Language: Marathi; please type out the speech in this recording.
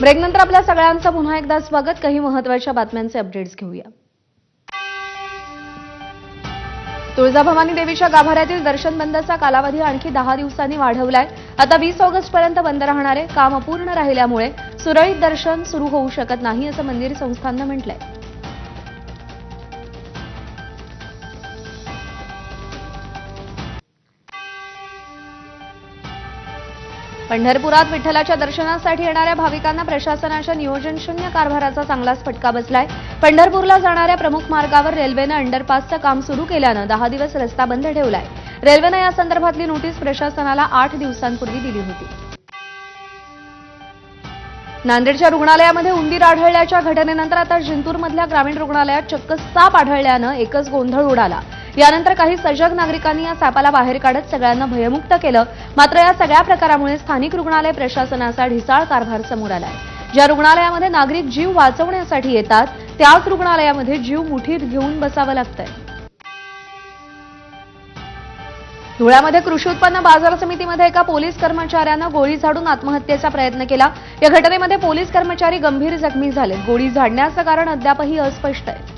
ब्रेकनंतर आपल्या सगळ्यांचं पुन्हा एकदा स्वागत. काही महत्त्वाच्या बातम्यांचे अपडेट्स घेऊया. तुळजाभवानी देवीच्या गाभाऱ्यातील दर्शन बंदचा कालावधी आणखी 10 दिवसांनी वाढवलाय. आता 20 ऑगस्टपर्यंत बंद राहणार आहे. काम अपूर्ण राहिल्यामुळे सुरळीत दर्शन सुरू होऊ शकत नाही असं मंदिर संस्थाननं म्हटलंय. पंढरपुरात विठ्ठलाच्या दर्शनासाठी येणाऱ्या भाविकांना प्रशासनाच्या नियोजन शून्य कारभाराचा चांगलाच फटका बसलाय. पंढरपूरला जाणाऱ्या प्रमुख मार्गावर रेल्वेनं अंडरपासचं काम सुरू केल्यानं 10 दिवस रस्ता बंद ठेवलाय. रेल्वेनं या संदर्भातली नोटीस प्रशासनाला 8 दिवसांपूर्वी दिली होती. नांदेडच्या रुग्णालयामध्ये उंदीर आढळल्याच्या घटनेनंतर आता जिंतूरमधल्या ग्रामीण रुग्णालयात चक्क साप आढळल्यानं एकच गोंधळ उडाला. यानंतर काही सजग नागरिकांनी या सापाला बाहेर काढत सगळ्यांना भयमुक्त केलं. मात्र या सगळ्या प्रकारामुळे स्थानिक रुग्णालय प्रशासनाचा ढिसाळ कारभार समोर आलाय. ज्या रुग्णालयामध्ये नागरिक जीव वाचवण्यासाठी येतात त्याच रुग्णालयामध्ये जीव मुठीत घेऊन बसावं लागतंय. धुळ्यामध्ये कृषी उत्पन्न बाजार समितीमध्ये एका पोलीस कर्मचाऱ्यानं गोळी झाडून आत्महत्येचा प्रयत्न केला. या घटनेमध्ये पोलीस कर्मचारी गंभीर जखमी झाले. गोळी झाडण्याचं कारण अद्यापही अस्पष्ट आहे.